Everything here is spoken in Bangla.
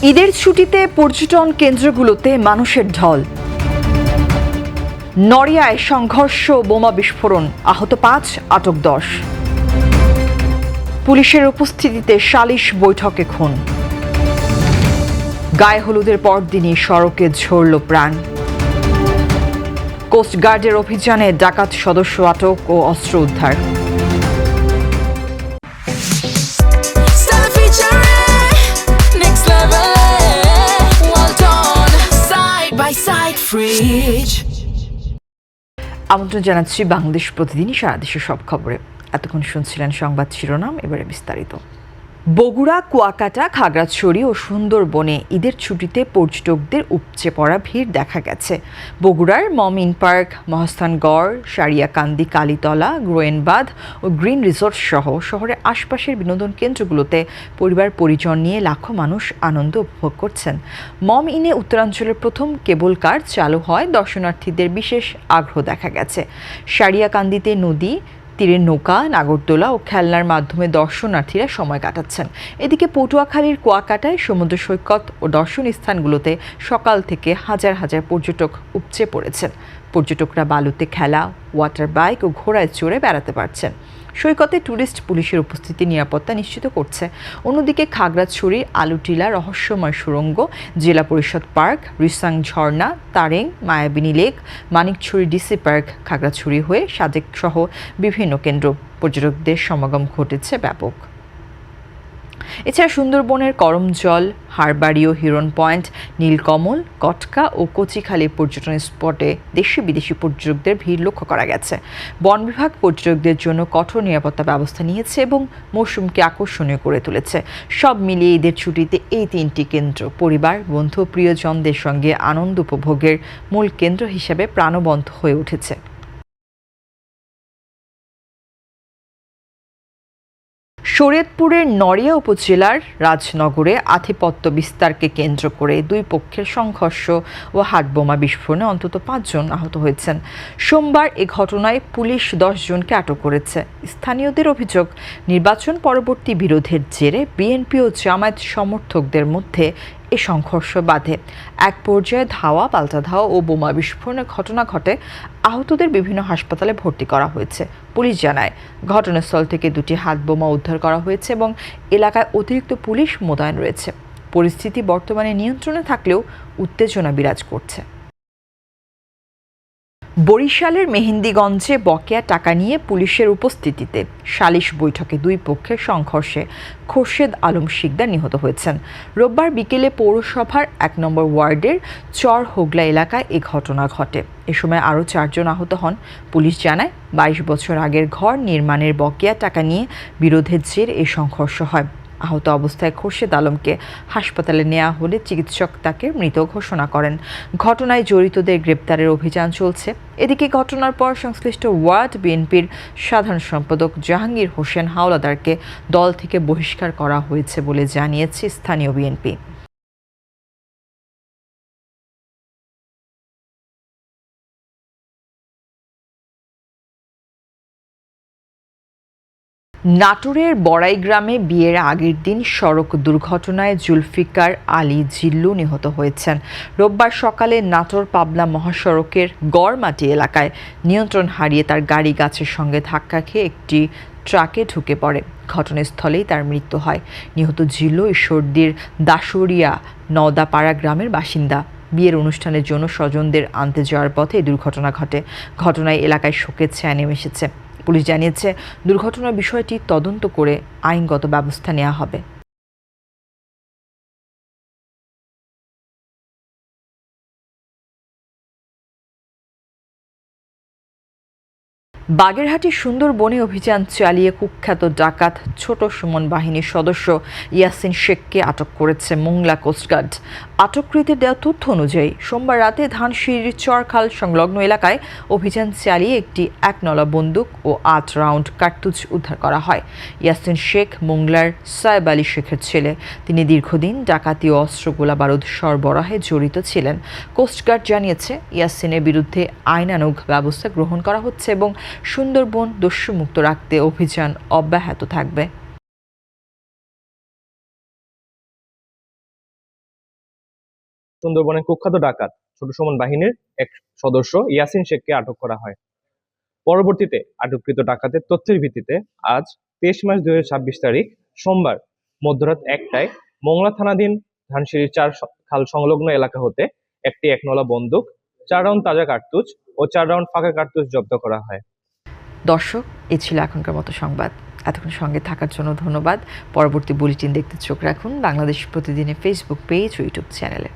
ঈদের ছুটিতে পর্যটন কেন্দ্রগুলোতে মানুষের ঢল। নড়িয়ায় সংঘর্ষ, বোমা বিস্ফোরণ, আহত 5, আটক 10। পুলিশের উপস্থিতিতে সালিশ বৈঠকে খুন। গায়ে হলুদের পরদিনই সড়কে ঝরল প্রাণ। কোস্টগার্ডের অভিযানে ডাকাত সদস্য আটক ও অস্ত্র উদ্ধার। আমন্ত্রণ জানাচ্ছি বাংলাদেশ প্রতিদিনই সারা দেশের সব খবরে। এতক্ষণ শুনছিলেন সংবাদ শিরোনাম, এবারে বিস্তারিত। বগুড়া, কুয়াকাটা, খাগড়াছড়ি ও সুন্দরবনে ঈদের ছুটিতে পর্যটকদের উপচে পড়া ভিড় দেখা গেছে। বগুড়ার মমিন পার্ক, মহাস্থানগড়, সারিয়াকান্দি, কালীতলা, গোয়েনবাঁধ ও গ্রিন রিসোর্ট সহ শহরের আশপাশের বিনোদন কেন্দ্রগুলোতে পরিবার পরিজন নিয়ে লাখো মানুষ আনন্দ উপভোগ করছেন। মম ইনে উত্তরাঞ্চলের প্রথম কেবল কার চালু হয়, দর্শনার্থীদের বিশেষ আগ্রহ দেখা গেছে। সারিয়াকান্দিতে নদী তীরের নৌকা, নাগরদোলা ও খেলনার মাধ্যমে দর্শনার্থীরা সময় কাটাচ্ছেন। এদিকে পটুয়াখালীর কুয়াকাটায় সমুদ্র সৈকত ও দর্শনীয় স্থানগুলোতে সকাল থেকে হাজার হাজার পর্যটক উপচে পড়েছেন। পর্যটকরা বালুতে খেলা, ওয়াটার বাইক ও ঘোড়ায় চড়ে বেড়াতে পারছেন। সৈকতে ট্যুরিস্ট পুলিশের উপস্থিতি নিরাপত্তা নিশ্চিত করছে। অন্যদিকে খাগড়াছড়ির আলুটিলা রহস্যময় সুড়ঙ্গ, জেলা পরিষদ পার্ক, রিসাং ঝর্ণা, Tareng, Mayabini lake, Manikchhari DC park, Khagrachhari হয়ে সাজেক সহ বিভিন্ন কেন্দ্র পর্যটকদের সমাগম ঘটেছে ব্যাপক। এছাড়া সুন্দরবনের করমজল, হারবাড়িও, হিরন পয়েন্ট, নীলকমল, কটকা ও কচিখালী পর্যটন স্পটে দেশি বিদেশি পর্যটকদের ভিড় লক্ষ্য করা গেছে। বন বিভাগ পর্যটকদের জন্য কঠোর নিরাপত্তা ব্যবস্থা নিয়েছে এবং মৌসুমকে আকর্ষণীয় করে তুলেছে। সব মিলিয়ে ঈদের ছুটিতে এই 3টি কেন্দ্র পরিবার, বন্ধু, প্রিয়জনদের সঙ্গে আনন্দ উপভোগের মূল কেন্দ্র হিসেবে প্রাণবন্ত হয়ে উঠেছে। শরীয়তপুরের নড়িয়া উপজেলার রাজনগরে আধিপত্য বিস্তারকে কেন্দ্র করে দুই পক্ষের সংঘর্ষ ও হাতবোমা বিস্ফোরণে অন্তত 5 জন আহত হয়েছেন। সোমবার এ ঘটনায় পুলিশ 10 জনকে আটক করেছে। স্থানীয়দের অভিযোগ, নির্বাচন পরবর্তী বিরোধের জেরে বিএনপি ও জামায়াত সমর্থকদের মধ্যে এ সংঘর্ষ বাধে। এক পর্যায়ে ধাওয়া, পাল্টা ধাওয়া ও বোমা বিস্ফোরণের ঘটনা ঘটে। আহতদের বিভিন্ন হাসপাতালে ভর্তি করা হয়েছে। পুলিশ জানায়, ঘটনাস্থল থেকে 2টি হাতবোমা উদ্ধার করা হয়েছে এবং এলাকায় অতিরিক্ত পুলিশ মোতায়েন রয়েছে। পরিস্থিতি বর্তমানে নিয়ন্ত্রণে থাকলেও উত্তেজনা বিরাজ করছে। বরিশালের মেহেন্দিগঞ্জে বকেয়া টাকা নিয়ে পুলিশের উপস্থিতিতে সালিশ বৈঠকে দুই পক্ষের সংঘর্ষে খোরশেদ আলম শিকদার নিহত হয়েছেন। রোববার বিকেলে পৌরসভার 1 নম্বর ওয়ার্ডের চর হোগলা এলাকায় এ ঘটনা ঘটে। এ সময় আরও 4 জন আহত হন। পুলিশ জানায়, 22 বছর আগের ঘর নির্মাণের বকেয়া টাকা নিয়ে বিরোধের জের এ সংঘর্ষ হয়। আহত অবস্থায় খোরশেদ আলমকে হাসপাতালে নেওয়া হলে চিকিৎসক তাকে মৃত ঘোষণা করেন। ঘটনায় জড়িতদের গ্রেপ্তারের অভিযান চলছে। এদিকে ঘটনার পর সংশ্লিষ্ট ওয়ার্ড বিএনপির সাধারণ সম্পাদক জাহাঙ্গীর হোসেন হাওলাদারকে দল থেকে বহিষ্কার করা হয়েছে বলে জানিয়েছে স্থানীয় বিএনপি। নাটোরের বড়াই গ্রামে বিয়ের আগের দিন সড়ক দুর্ঘটনায় জুলফিকার আলী জিল্লু নিহত হয়েছেন। রোববার সকালে নাটোর পাবনা মহাসড়কের গড়মাটি এলাকায় নিয়ন্ত্রণ হারিয়ে তার গাড়ি গাছের সঙ্গে ধাক্কা খেয়ে একটি ট্রাকে ঢুকে পড়ে। ঘটনাস্থলেই তার মৃত্যু হয়। নিহত জিল্লু ঈশ্বরদীর দাসুরিয়া নওদাপাড়া গ্রামের বাসিন্দা। বিয়ের অনুষ্ঠানের জন্য স্বজনদের আনতে যাওয়ার পথে এই দুর্ঘটনা ঘটে। ঘটনায় এলাকায় শোকের ছায়া নেমে এসেছে। পুলিশ জানিয়েছে, দুর্ঘটনার বিষয়টি তদন্ত করে আইনগত ব্যবস্থা নেওয়া হবে। বাগেরহাটের সুন্দরবনে অভিযান চালিয়ে কুখ্যাত ডাকাত ছোট সুমন বাহিনীর সদস্য ইয়াসিন শেখকে আটক করেছে মোংলা কোস্টগার্ড। আটককৃতের দেওয়া তথ্য অনুযায়ী সোমবার রাতে ধানসিঁড়ির চরখাল সংলগ্ন এলাকায় অভিযান চালিয়ে একটি 1 নলা বন্দুক ও 8 রাউন্ড কার্তুজ উদ্ধার করা হয়। ইয়াসিন শেখ মোংলার সায়েব আলী শেখের ছেলে। তিনি দীর্ঘদিন ডাকাতি ও অস্ত্র গোলাবারুদ সরবরাহে জড়িত ছিলেন। কোস্টগার্ড জানিয়েছে, ইয়াসিনের বিরুদ্ধে আইনানুগ ব্যবস্থা গ্রহণ করা হচ্ছে এবং সুন্দরবন দস্যুমুক্ত রাখতে অভিযান অব্যাহত থাকবে। সুন্দরবনের কুখ্যাত ডাকাত ছোট সুমন বাহিনীর এক সদস্য ইয়াসিন শেখকে আটক করা হয়। পরবর্তীতে আটককৃত ডাকাতের তথ্যের ভিত্তিতে আজ 23 মার্চ 2026 তারিখ সোমবার মধ্যরাত 1টায় মোংলা থানাধীন ধানসিঁড়ি 4 খাল সংলগ্ন এলাকা হতে একটি 1 নলা বন্দুক, 4 রাউন্ড তাজা কার্তুজ ও 4 রাউন্ড ফাঁকা কার্তুজ জব্দ করা হয়। দর্শক, এ ছিল এখনকার মতো সংবাদ। এতক্ষণ সঙ্গে থাকার জন্য ধন্যবাদ। পরবর্তী বুলেটিন দেখতে চোখ রাখুন বাংলাদেশ প্রতিদিনের ফেসবুক পেজ ও ইউটিউব চ্যানেলে।